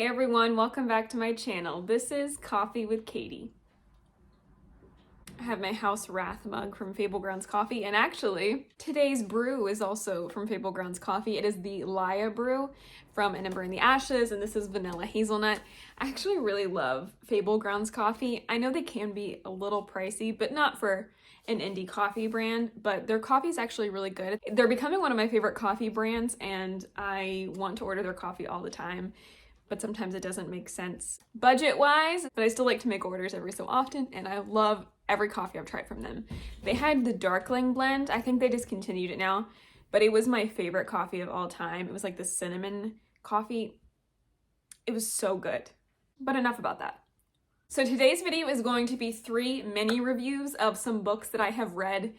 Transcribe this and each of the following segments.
Hey everyone, welcome back to my channel. This is Coffee with Katie. I have my House Wrath mug from Fable Grounds Coffee, and actually, today's brew is also from Fable Grounds Coffee. It is the Laya brew from An Ember in the Ashes, and this is vanilla hazelnut. I actually really love Fable Grounds Coffee. I know they can be a little pricey, but not for an indie coffee brand, but their coffee is actually really good. They're becoming one of my favorite coffee brands, and I want to order their coffee all the time. But sometimes it doesn't make sense budget-wise, but I still like to make orders every so often, and I love every coffee I've tried from them. They had the Darkling blend. I think they discontinued it now, but it was my favorite coffee of all time. It was like the cinnamon coffee. It was so good. But enough about that. So today's video is going to be 3 mini reviews of some books that I have read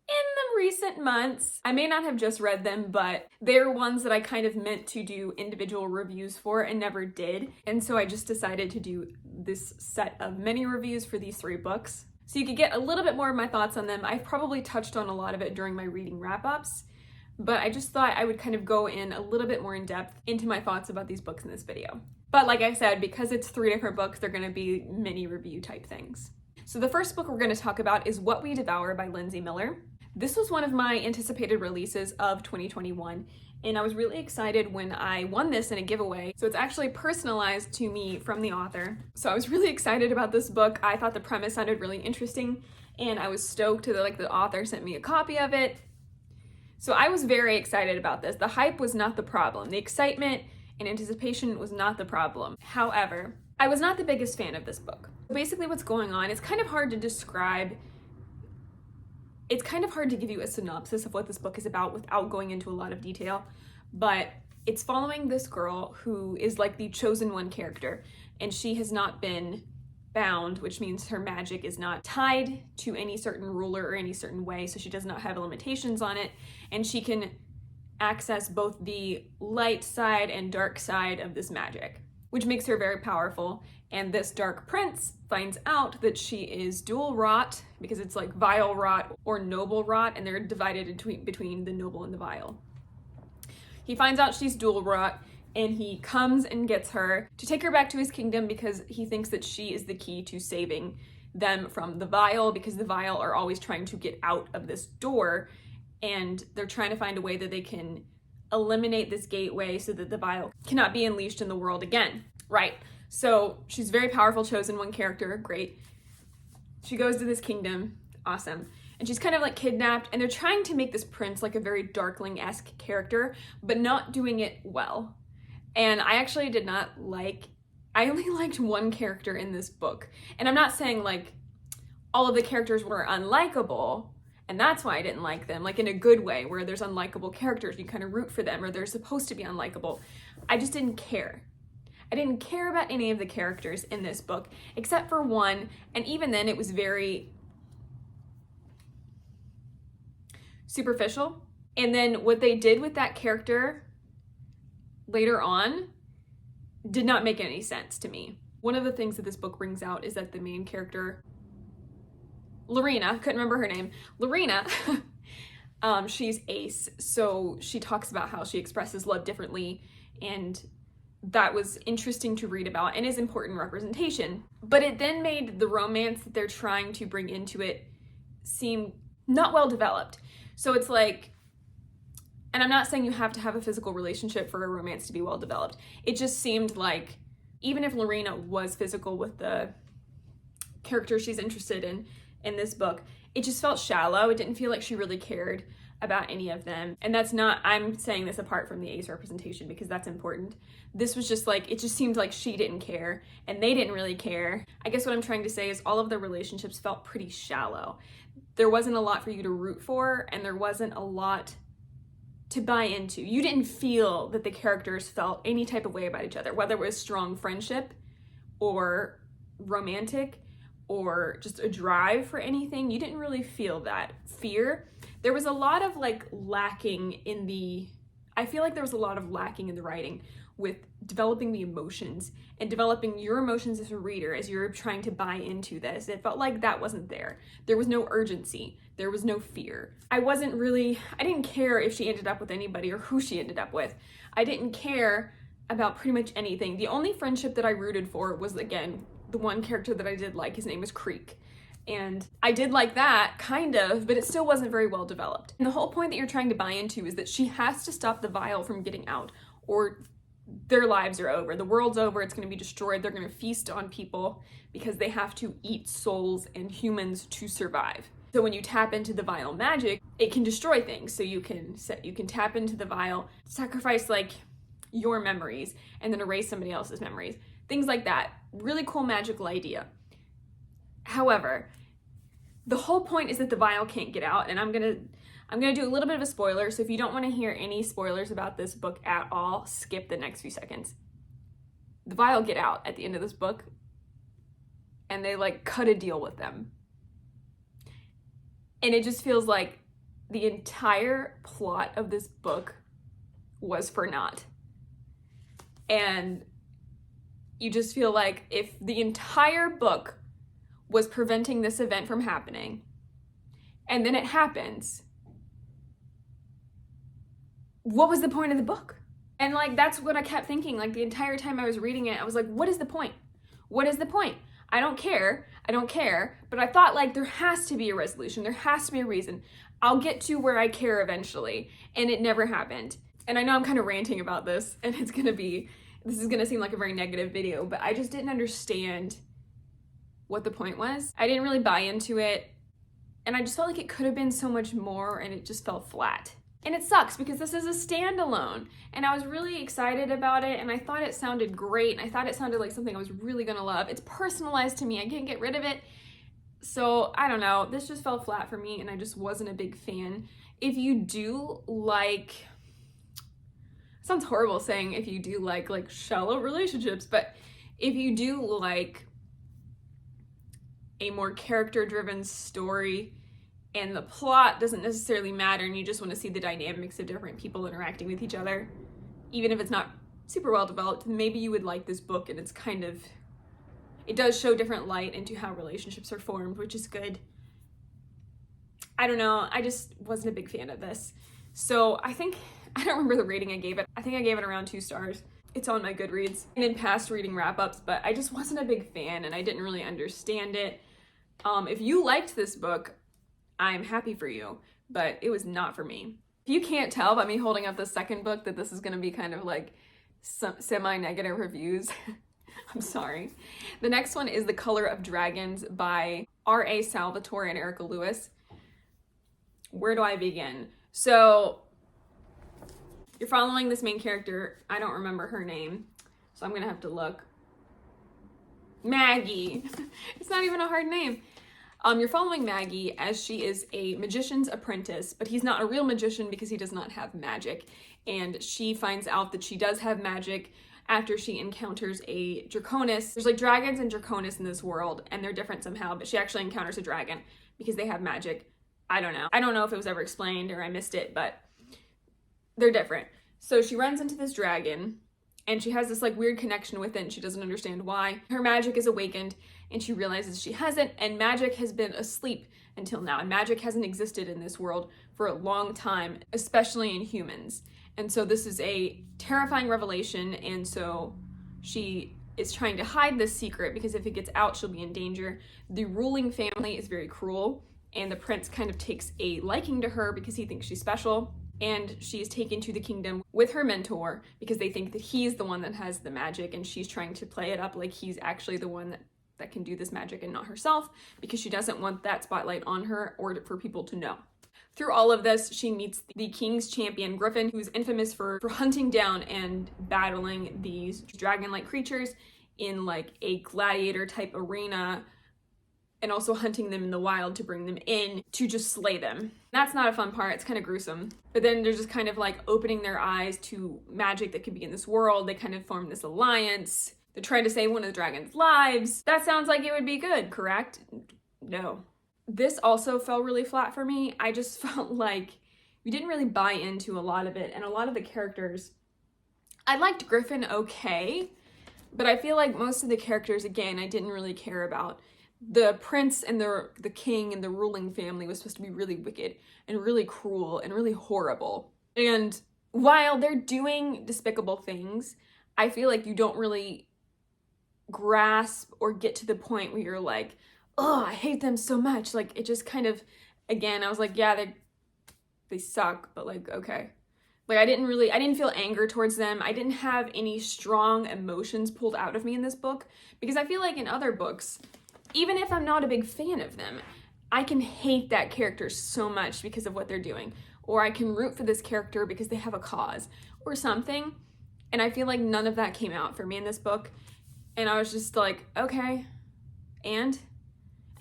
in the recent months. I may not have just read them, but they're ones that I kind of meant to do individual reviews for and never did. And so I just decided to do this set of mini reviews for these 3 books. So you could get a little bit more of my thoughts on them. I've probably touched on a lot of it during my reading wrap-ups, but I just thought I would kind of go in a little bit more in depth into my thoughts about these books in this video. But like I said, because it's 3 different books, they're gonna be mini review type things. So the first book we're gonna talk about is What We Devour by Lindsay Miller. This was one of my anticipated releases of 2021, and I was really excited when I won this in a giveaway. So it's actually personalized to me from the author. So I was really excited about this book. I thought the premise sounded really interesting, and I was stoked that the author sent me a copy of it. So I was very excited about this. The hype was not the problem. The excitement and anticipation was not the problem. However, I was not the biggest fan of this book. Basically what's going on, it's kind of hard to describe. It's kind of hard to give you a synopsis of what this book is about without going into a lot of detail, but it's following this girl who is like the chosen one character, and she has not been bound, which means her magic is not tied to any certain ruler or any certain way, so she does not have limitations on it, and she can access both the light side and dark side of this magic, which makes her very powerful. And this dark prince finds out that she is dual wrought, because it's like vile wrought or noble wrought, and they're divided between the noble and the vile. He finds out she's dual wrought, and he comes and gets her to take her back to his kingdom because he thinks that she is the key to saving them from the vile, because the vile are always trying to get out of this door, and they're trying to find a way that they can eliminate this gateway so that the vile cannot be unleashed in the world again. Right. So she's very powerful, chosen one character, great. She goes to this kingdom, awesome. And she's kind of like kidnapped, and they're trying to make this prince like a very Darkling-esque character, but not doing it well. And I actually did not like, I only liked one character in this book. And I'm not saying like all of the characters were unlikable, and that's why I didn't like them, like in a good way, where there's unlikable characters, you kind of root for them, or they're supposed to be unlikable. I just didn't care. I didn't care about any of the characters in this book, except for one, and even then it was very superficial. And then what they did with that character later on did not make any sense to me. One of the things that this book brings out is that the main character, Lorena, couldn't remember her name, Lorena, she's ace, so she talks about how she expresses love differently, and that was interesting to read about and is important representation. But it then made the romance that they're trying to bring into it seem not well developed. So it's like, and I'm not saying you have to have a physical relationship for a romance to be well developed. It just seemed like, even if Lorena was physical with the character she's interested in this book, it just felt shallow. It didn't feel like she really cared about any of them. And that's not, I'm saying this apart from the ace representation because that's important. This was just like, it just seemed like she didn't care and they didn't really care. I guess what I'm trying to say is all of the relationships felt pretty shallow. There wasn't a lot for you to root for, and there wasn't a lot to buy into. You didn't feel that the characters felt any type of way about each other, whether it was strong friendship or romantic or just a drive for anything. You didn't really feel that fear. There was a lot of lacking in the, I feel like there was a lot of lacking in the writing with developing the emotions and developing your emotions as a reader as you're trying to buy into this. It felt like that wasn't there. There was no urgency. There was no fear. I didn't care if she ended up with anybody or who she ended up with. I didn't care about pretty much anything. The only friendship that I rooted for was, again, the one character that I did like. His name was Creek. And I did like that, kind of, but it still wasn't very well developed. And the whole point that you're trying to buy into is that she has to stop the vial from getting out, or their lives are over. The world's over, it's gonna be destroyed. They're gonna feast on people because they have to eat souls and humans to survive. So when you tap into the vial magic, it can destroy things. So you can tap into the vial, sacrifice like your memories, and then erase somebody else's memories. Things like that. Really cool magical idea. However, the whole point is that the vial can't get out, and I'm gonna do a little bit of a spoiler, so if you don't want to hear any spoilers about this book at all, skip the next few seconds. The vial get out at the end of this book, and they like cut a deal with them. And it just feels like the entire plot of this book was for naught. And you just feel like if the entire book was preventing this event from happening, and then it happens, what was the point of the book? And like, that's what I kept thinking, like the entire time I was reading it. I was like, what is the point? What is the point? I don't care, but I thought like there has to be a resolution, there has to be a reason. I'll get to where I care eventually, and it never happened. And I know I'm kind of ranting about this, and this is gonna seem like a very negative video, but I just didn't understand what the point was. I didn't really buy into it, and I just felt like it could have been so much more, and it just fell flat. And it sucks because this is a standalone, and I was really excited about it, and I thought it sounded great, and I thought it sounded like something I was really gonna love. It's personalized to me, I can't get rid of it. So I don't know, this just fell flat for me, and I just wasn't a big fan. If you do like, sounds horrible saying if you do like shallow relationships, but if you do like a more character-driven story and the plot doesn't necessarily matter and you just want to see the dynamics of different people interacting with each other, even if it's not super well developed, maybe you would like this book. And it does show different light into how relationships are formed, which is good. I don't know, I just wasn't a big fan of this. So I don't remember the rating I gave it. I think I gave it around 2 stars. It's on my Goodreads and in past reading wrap-ups, but I just wasn't a big fan and I didn't really understand it. If you liked this book, I'm happy for you, but it was not for me. If you can't tell by me holding up the second book that this is gonna be kind of like some semi-negative reviews, I'm sorry. The next one is The Color of Dragons by R.A. Salvatore and Erica Lewis. Where do I begin? So you're following this main character. I don't remember her name, so I'm gonna have to look. Maggie. It's not even a hard name. You're following Maggie as she is a magician's apprentice, but he's not a real magician because he does not have magic. And she finds out that she does have magic after she encounters a draconis. There's like dragons and draconis in this world, and they're different somehow, but she actually encounters a dragon because they have magic. I don't know if it was ever explained or I missed it, but they're different. So she runs into this dragon, and she has this like weird connection with it, and she doesn't understand why. Her magic is awakened, and she realizes she hasn't, and magic has been asleep until now. And magic hasn't existed in this world for a long time, especially in humans. And so this is a terrifying revelation, and so she is trying to hide this secret because if it gets out, she'll be in danger. The ruling family is very cruel, and the prince kind of takes a liking to her because he thinks she's special. And she is taken to the kingdom with her mentor because they think that he's the one that has the magic, and she's trying to play it up like he's actually the one that can do this magic and not herself, because she doesn't want that spotlight on her or for people to know. Through all of this, she meets the king's champion, Griffin, who's infamous for hunting down and battling these dragon-like creatures in like a gladiator type arena, and also hunting them in the wild to bring them in to just slay them. That's not a fun part, it's kind of gruesome. But then they're just kind of like opening their eyes to magic that could be in this world. They kind of form this alliance. They're trying to save one of the dragon's lives. That sounds like it would be good, correct? No. This also fell really flat for me. I just felt like we didn't really buy into a lot of it, and a lot of the characters, I liked Griffin okay, but I feel like most of the characters, again, I didn't really care about. The prince and the king and the ruling family was supposed to be really wicked and really cruel and really horrible. And while they're doing despicable things, I feel like you don't really grasp or get to the point where you're like, oh, I hate them so much. Like, it just kind of, again, I was like, yeah, they suck, but like, okay. Like, I didn't feel anger towards them. I didn't have any strong emotions pulled out of me in this book, because I feel like in other books, even if I'm not a big fan of them, I can hate that character so much because of what they're doing, or I can root for this character because they have a cause or something. And I feel like none of that came out for me in this book. And I was just like, okay, and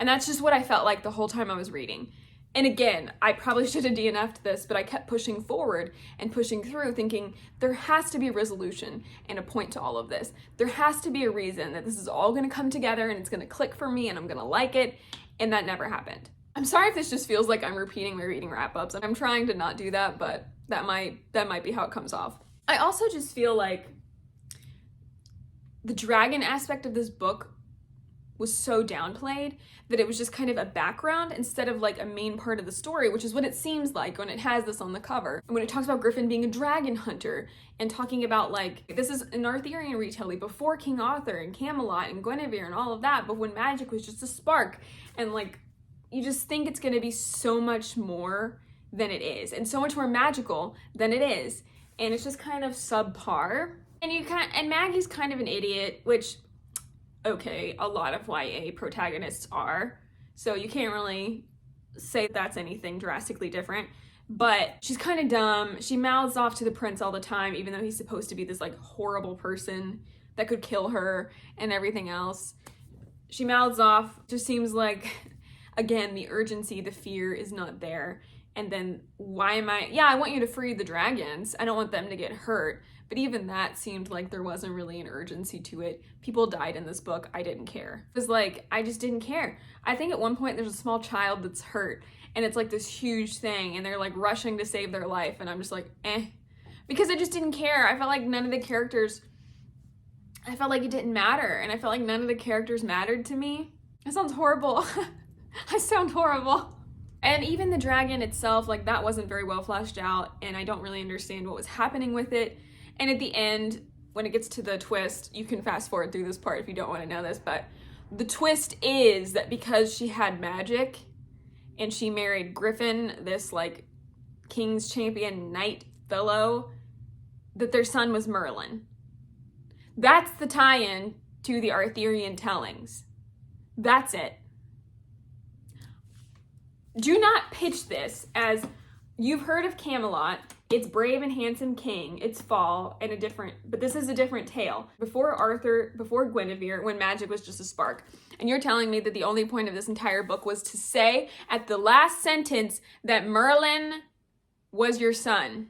that's just what I felt like the whole time I was reading. And again, I probably should have DNF'd this, but I kept pushing forward and pushing through, thinking there has to be a resolution and a point to all of this. There has to be a reason that this is all going to come together and it's going to click for me and I'm going to like it. And that never happened. I'm sorry if this just feels like I'm repeating my reading wrap-ups. I'm trying to not do that, but that might be how it comes off. I also just feel like the dragon aspect of this book was so downplayed that it was just kind of a background instead of like a main part of the story, which is what it seems like when it has this on the cover. And when it talks about Griffin being a dragon hunter and talking about like, this is an Arthurian retelling before King Arthur and Camelot and Guinevere and all of that, but when magic was just a spark, and like, you just think it's gonna be so much more than it is, and so much more magical than it is. And it's just kind of subpar. And Maggie's kind of an idiot, which, okay, a lot of YA protagonists are, so you can't really say that's anything drastically different, but she's kind of dumb. She mouths off to the prince all the time, even though he's supposed to be this like horrible person that could kill her and everything else. She mouths off, just seems like, again, the urgency, the fear is not there. And then I want you to free the dragons. I don't want them to get hurt. But even that seemed like there wasn't really an urgency to it. People died in this book. I didn't care. It was like, I just didn't care. I think at one point there's a small child that's hurt and it's like this huge thing and they're like rushing to save their life. And I'm just like, because I just didn't care. I felt like none of the characters, I felt like it didn't matter. And I felt like none of the characters mattered to me. That sounds horrible. I sound horrible. And even the dragon itself, like that wasn't very well fleshed out and I don't really understand what was happening with it. And at the end, when it gets to the twist, you can fast forward through this part if you don't want to know this, but the twist is that because she had magic and she married Griffin, this like king's champion knight fellow, that their son was Merlin. That's the tie-in to the Arthurian tellings. That's it. Do not pitch this as, you've heard of Camelot, it's brave and handsome king, it's fall, and but this is a different tale. Before Arthur, before Guinevere, when magic was just a spark. And you're telling me that the only point of this entire book was to say at the last sentence that Merlin was your son.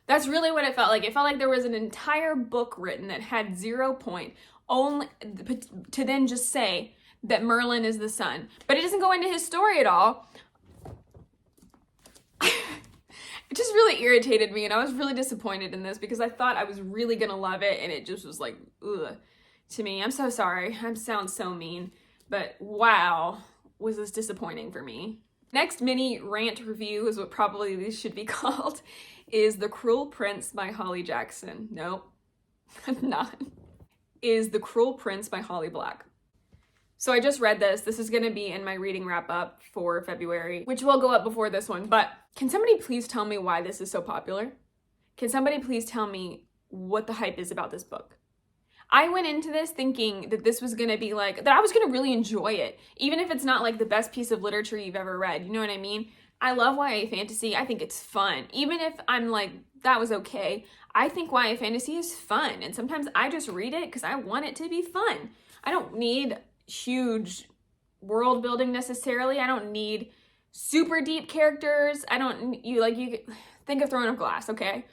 That's really what it felt like. It felt like there was an entire book written that had 0 point, only to then just say that Merlin is the son. But it doesn't go into his story at all. It just really irritated me and I was really disappointed in this because I thought I was really gonna love it and it just was like, ugh, to me. I'm so sorry. I sound so mean, but wow, was this disappointing for me. Next mini rant review is what probably these should be called, is The Cruel Prince by Holly Jackson. Nope, not. Is The Cruel Prince by Holly Black. So I just read this. This is going to be in my reading wrap up for February, which will go up before this one. But can somebody please tell me why this is so popular? Can somebody please tell me what the hype is about this book? I went into this thinking that this was going to be like, that I was going to really enjoy it, even if it's not like the best piece of literature you've ever read. You know what I mean? I love YA fantasy. I think it's fun. Even if I'm like, that was okay, I think YA fantasy is fun. And sometimes I just read it because I want it to be fun. I don't need huge world building necessarily. I don't need super deep characters. You think of Throne of Glass, okay?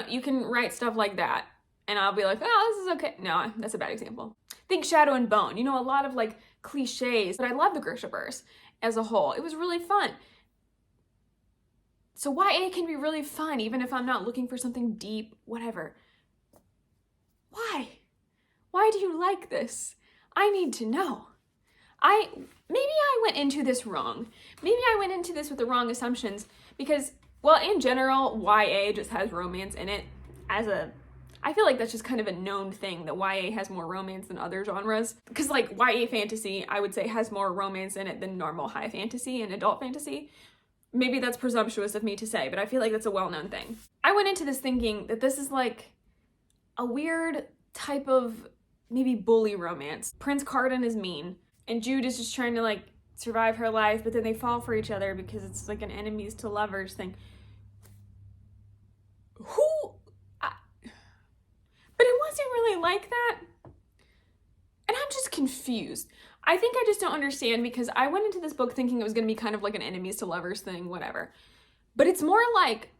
You can write stuff like that and I'll be like, oh, this is okay. No, that's a bad example. Think Shadow and Bone, a lot of like cliches, but I love the Grishaverse as a whole. It was really fun. So YA can be really fun, even if I'm not looking for something deep, whatever. Why? Why do you like this? I need to know. Maybe I went into this wrong. Maybe I went into this with the wrong assumptions, because Well, in general, YA just has romance in it I feel like that's just kind of a known thing that YA has more romance than other genres. Because like YA fantasy, I would say, has more romance in it than normal high fantasy and adult fantasy. Maybe that's presumptuous of me to say, but I feel like that's a well-known thing. I went into this thinking that this is like a weird type of maybe bully romance. Prince Carden is mean, and Jude is just trying to like survive her life, but then they fall for each other because it's like an enemies to lovers thing. But it wasn't really like that. And I'm just confused. I think I just don't understand because I went into this book thinking it was going to be kind of like an enemies to lovers thing, whatever. But it's more like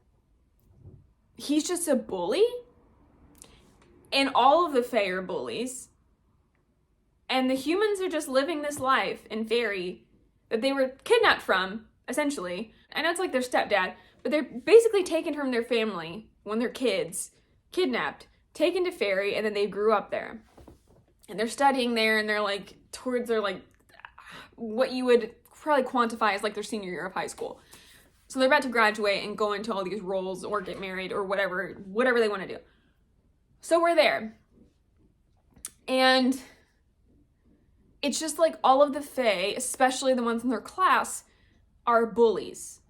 he's just a bully and all of the Fae are bullies. And the humans are just living this life in Fairy that they were kidnapped from, essentially. I know it's like their stepdad, but they're basically taken from their family when they're kids, kidnapped, taken to Fairy, and then they grew up there. And they're studying there, and they're like towards their like what you would probably quantify as like their senior year of high school. So they're about to graduate and go into all these roles or get married or whatever they want to do. So we're there. And it's just like all of the Fae, especially the ones in their class, are bullies.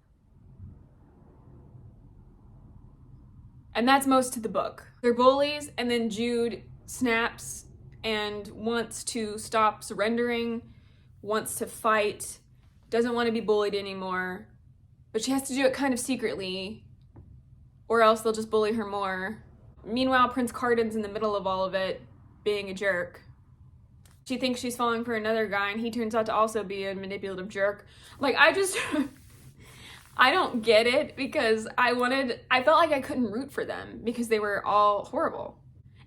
And that's most of the book. They're bullies, and then Jude snaps and wants to stop surrendering, wants to fight, doesn't want to be bullied anymore, but she has to do it kind of secretly, or else they'll just bully her more. Meanwhile, Prince Carden's in the middle of all of it, being a jerk. She thinks she's falling for another guy, and he turns out to also be a manipulative jerk. Like, I don't get it because I felt like I couldn't root for them because they were all horrible.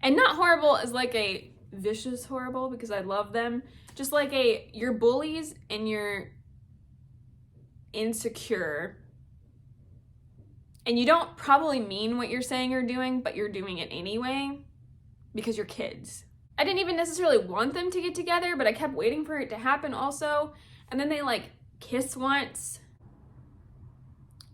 And not horrible as like a vicious horrible because I love them. Just like you're bullies and you're insecure. And you don't probably mean what you're saying or doing, but you're doing it anyway because you're kids. I didn't even necessarily want them to get together, but I kept waiting for it to happen also. And then they like kiss once.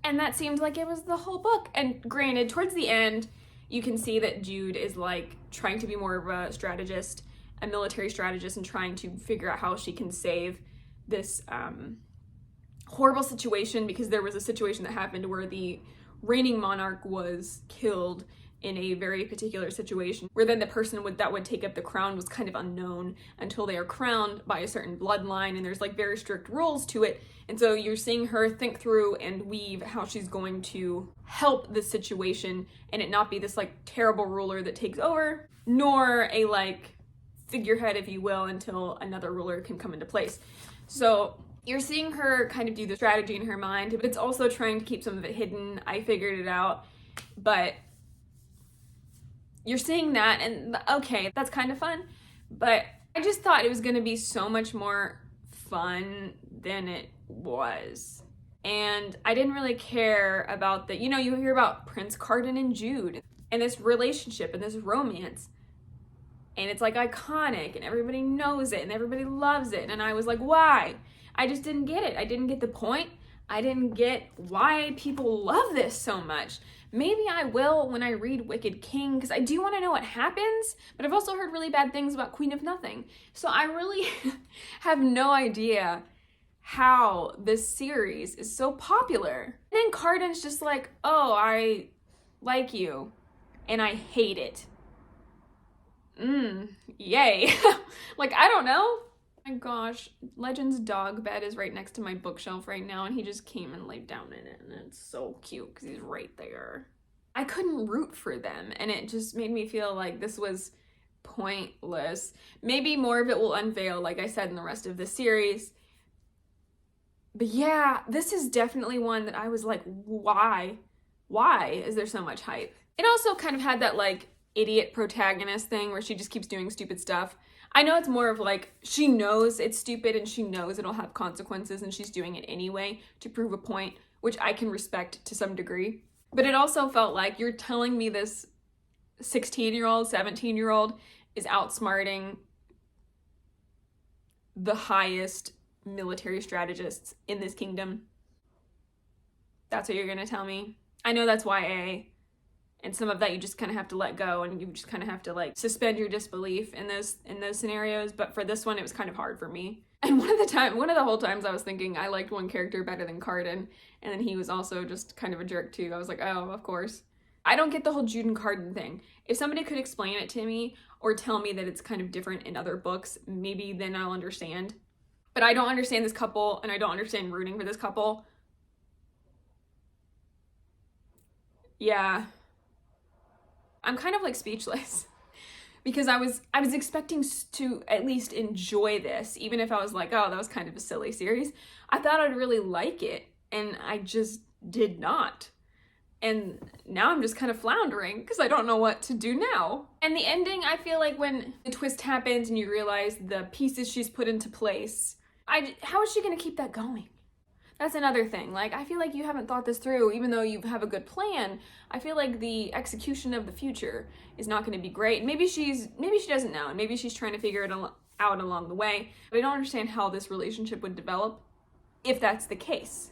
And that seemed like it was the whole book. And granted, towards the end, you can see that Jude is like trying to be more of a strategist, a military strategist, and trying to figure out how she can save this horrible situation, because there was a situation that happened where the reigning monarch was killed in a very particular situation, where then the person that would take up the crown was kind of unknown until they are crowned by a certain bloodline, and there's like very strict rules to it. And so you're seeing her think through and weave how she's going to help this situation and it not be this like terrible ruler that takes over, nor a like figurehead, if you will, until another ruler can come into place. So you're seeing her kind of do the strategy in her mind, but it's also trying to keep some of it hidden. I figured it out, but you're seeing that, and okay, that's kind of fun, but I just thought it was going to be so much more fun than it was. And I didn't really care about the, you hear about Prince Carden and Jude and this relationship and this romance, and it's like iconic and everybody knows it and everybody loves it, and I was like, why? I just didn't get it. I didn't get the point. I didn't get why people love this so much. Maybe I will when I read Wicked King, because I do want to know what happens, but I've also heard really bad things about Queen of Nothing. So I really have no idea how this series is so popular. And then Carden's just like, oh, I like you, and I hate it. Yay. Like, I don't know. My gosh, Legend's dog bed is right next to my bookshelf right now, and he just came and laid down in it, and it's so cute because he's right there. I couldn't root for them, and it just made me feel like this was pointless. Maybe more of it will unveil, like I said, in the rest of the series. But yeah, this is definitely one that I was like, why? Why is there so much hype? It also kind of had that like idiot protagonist thing where she just keeps doing stupid stuff. I know it's more of like, she knows it's stupid and she knows it'll have consequences and she's doing it anyway to prove a point, which I can respect to some degree. But it also felt like you're telling me this 16-year-old, 17-year-old is outsmarting the highest military strategists in this kingdom. That's what you're gonna tell me? I know that's YA, and some of that you just kind of have to let go, and you just kind of have to like suspend your disbelief in those scenarios. But for this one, it was kind of hard for me. And one of the whole times I was thinking I liked one character better than Carden, and then he was also just kind of a jerk too. I was like, oh, of course. I don't get the whole Jude and Carden thing. If somebody could explain it to me or tell me that it's kind of different in other books, maybe then I'll understand. But I don't understand this couple, and I don't understand rooting for this couple. Yeah. I'm kind of like speechless. Because I was expecting to at least enjoy this, even if I was like, oh, that was kind of a silly series. I thought I'd really like it, and I just did not. And now I'm just kind of floundering because I don't know what to do now. And the ending, I feel like when the twist happens and you realize the pieces she's put into place, how is she going to keep that going? That's another thing. Like, I feel like you haven't thought this through, even though you have a good plan. I feel like the execution of the future is not going to be great. Maybe she doesn't know, and maybe she's trying to figure it out along the way. But I don't understand how this relationship would develop if that's the case.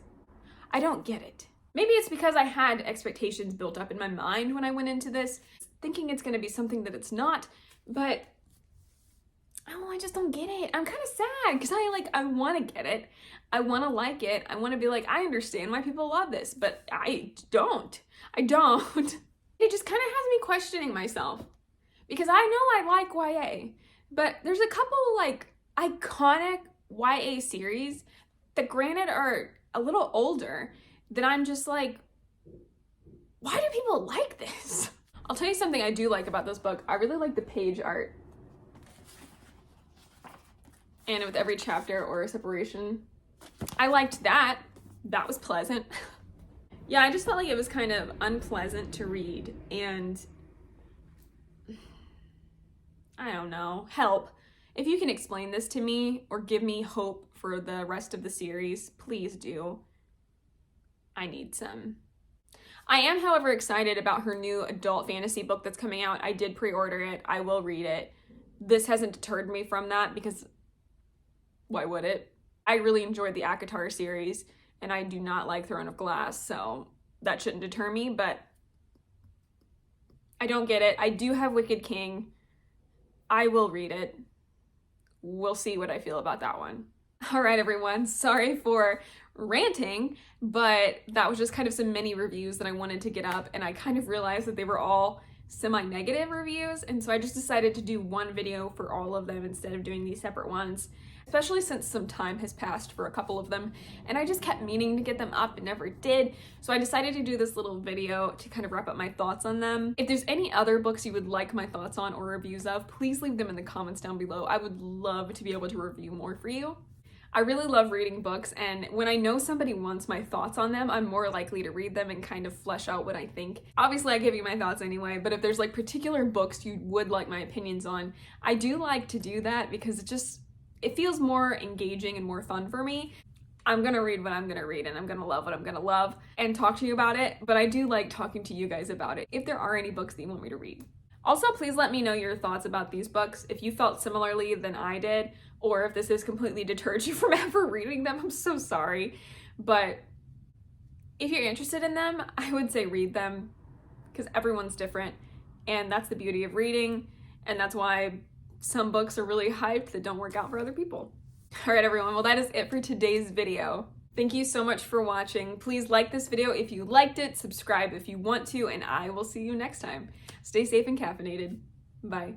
I don't get it. Maybe it's because I had expectations built up in my mind when I went into this, thinking it's going to be something that it's not. But oh, I just don't get it. I'm kind of sad because I want to get it. I want to like it. I want to be like, I understand why people love this, but I don't. It just kind of has me questioning myself because I know I like YA, but there's a couple like iconic YA series that granted are a little older that I'm just like, why do people like this? I'll tell you something I do like about this book. I really like the page art. And with every chapter or separation, I liked that. That was pleasant. Yeah, I just felt like it was kind of unpleasant to read, and I don't know. Help. If you can explain this to me or give me hope for the rest of the series, please do. I need some. I am, however, excited about her new adult fantasy book that's coming out. I did pre-order it. I will read it. This hasn't deterred me from that because why would it? I really enjoyed the ACOTAR series, and I do not like Throne of Glass, so that shouldn't deter me, but I don't get it. I do have Wicked King. I will read it. We'll see what I feel about that one. All right, everyone. Sorry for ranting, but that was just kind of some mini reviews that I wanted to get up, and I kind of realized that they were all semi-negative reviews, and so I just decided to do one video for all of them instead of doing these separate ones, especially since some time has passed for a couple of them, and I just kept meaning to get them up and never did, so I decided to do this little video to kind of wrap up my thoughts on them. If there's any other books you would like my thoughts on or reviews of, please leave them in the comments down below. I would love to be able to review more for you. I really love reading books, and when I know somebody wants my thoughts on them, I'm more likely to read them and kind of flesh out what I think. Obviously, I give you my thoughts anyway, but if there's like particular books you would like my opinions on, I do like to do that because it feels more engaging and more fun for me. I'm gonna read what I'm gonna read, and I'm gonna love what I'm gonna love and talk to you about it, but I do like talking to you guys about it if there are any books that you want me to read. Also, please let me know your thoughts about these books. If you felt similarly than I did, or if this has completely deterred you from ever reading them, I'm so sorry. But if you're interested in them, I would say read them because everyone's different, and that's the beauty of reading, and that's why some books are really hyped that don't work out for other people. All right, everyone, well, that is it for today's video. Thank you so much for watching. Please like this video if you liked it, subscribe if you want to, and I will see you next time. Stay safe and caffeinated. Bye.